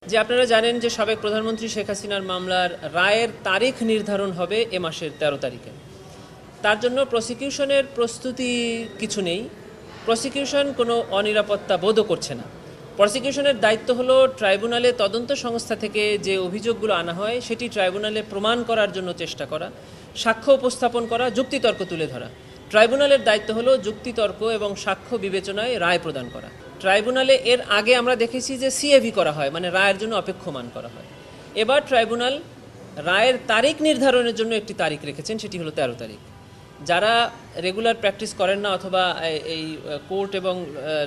যে আপনারা জানেন যে সাবেক প্রধানমন্ত্রী শেখ হাসিনার মামলার রায়ের তারিখ নির্ধারণ হবে এ মাসের ১৩ তারিখে। তার জন্য প্রসিকিউশনের প্রস্তুতি কিছু নেই। প্রসিকিউশন কোনো অনিরাপত্তা বোধও করছে না। প্রসিকিউশনের দায়িত্ব হলো ট্রাইব্যুনালে তদন্ত সংস্থা থেকে যে অভিযোগগুলো আনা হয় সেটি ট্রাইব্যুনালে প্রমাণ করার জন্য চেষ্টা করা, সাক্ষ্য উপস্থাপন করা, যুক্তিতর্ক তুলে ধরা। ট্রাইব্যুনালের দায়িত্ব হলো যুক্তিতর্ক এবং সাক্ষ্য বিবেচনায় রায় প্রদান করা। ট্রাইব্যুনালে এর আগে আমরা দেখেছি যে সিএভি করা হয়, মানে রায়ের জন্য অপেক্ষমান করা হয়। এবার ট্রাইব্যুনাল রায়ের তারিখ নির্ধারণের জন্য একটি তারিখ রেখেছেন, সেটি হলো ১৩ তারিখ। যারা রেগুলার প্র্যাকটিস করেন না অথবা এই কোর্ট এবং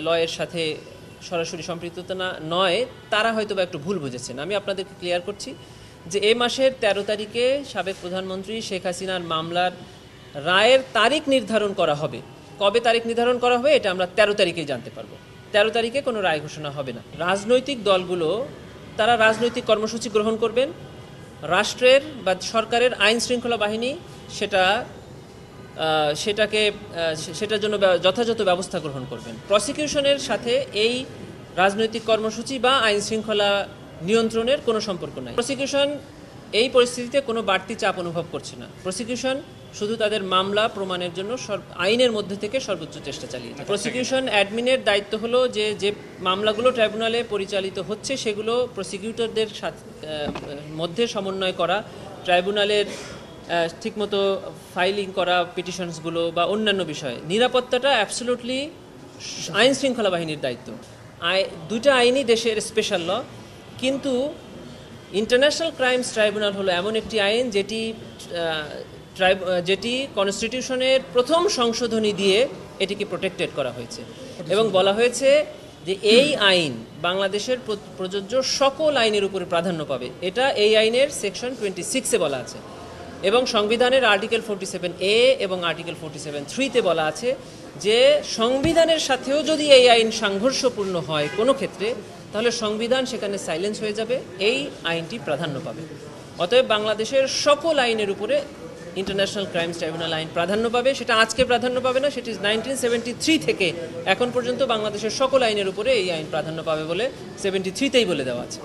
লয়ের সাথে সরাসরি সম্পৃক্ততা নয়, তারা হয়তো বা একটু ভুল বুঝেছেন। আমি আপনাদেরকে ক্লিয়ার করছি যে এ মাসের ১৩ তারিখে সাবেক প্রধানমন্ত্রী শেখ হাসিনার মামলার রায়ের তারিখ নির্ধারণ করা হবে। কবে তারিখ নির্ধারণ করা হবে এটা আমরা ১৩ তারিখেই জানতে পারবো। ১৩ তারিখে কোনো রায় ঘোষণা হবে না। রাজনৈতিক দলগুলো তারা রাজনৈতিক কর্মসূচি গ্রহণ করবেন। রাষ্ট্রের বা সরকারের আইন শৃঙ্খলা বাহিনী সেটার জন্য যথাযথ ব্যবস্থা গ্রহণ করবেন। প্রসিকিউশনের সাথে এই রাজনৈতিক কর্মসূচি বা আইন শৃঙ্খলা নিয়ন্ত্রণের কোনো সম্পর্ক নাই। প্রসিকিউশন এই পরিস্থিতিতে কোনো বাড়তি চাপ অনুভব করছে না। প্রসিকিউশন শুধু তাদের মামলা প্রমাণের জন্য আইনের মধ্যে থেকে সর্বোচ্চ চেষ্টা চালিয়ে যায়। প্রসিকিউশন অ্যাডমিনের দায়িত্ব হলো যে মামলাগুলো ট্রাইব্যুনালে পরিচালিত হচ্ছে সেগুলো প্রসিকিউটরদের মধ্যে সমন্বয় করা, ট্রাইব্যুনালের ঠিকমতো ফাইলিং করা পিটিশনসগুলো বা অন্যান্য বিষয়ে। নিরাপত্তাটা অ্যাবসলিউটলি আইন শৃঙ্খলা বাহিনীর দায়িত্ব। দুইটা আইনই দেশের স্পেশাল ল, কিন্তু ইন্টারন্যাশনাল ক্রাইমস ট্রাইব্যুনাল হলো এমন একটি আইন যেটি কনস্টিটিউশনের প্রথম সংশোধনী দিয়ে এটিকে প্রোটেক্টেড করা হয়েছে এবং বলা হয়েছে যে এই আইন বাংলাদেশের প্রযোজ্য সকল আইনের উপরে প্রাধান্য পাবে। এটা এই আইনের সেকশন 26-এ বলা আছে এবং সংবিধানের আর্টিকেল 47A এবং আর্টিকেল 47(3)তে বলা আছে যে সংবিধানের সাথেও যদি এই আইন সাংঘর্ষপূর্ণ হয় কোনো ক্ষেত্রে, তাহলে সংবিধান সেখানে সাইলেন্স হয়ে যাবে, এই আইনটি প্রাধান্য পাবে। অতএব বাংলাদেশের সকল আইনের উপরে ইন্টারন্যাশনাল ক্রাইমস ট্রাইব্যুনাল আইন প্রাধান্য পাবে। সেটা আজকে প্রাধান্য পাবে না, সেটি 1973 থেকে এখন পর্যন্ত বাংলাদেশের সকল আইনের উপরে এই আইন প্রাধান্য পাবে বলে 73তেই বলে দেওয়া আছে।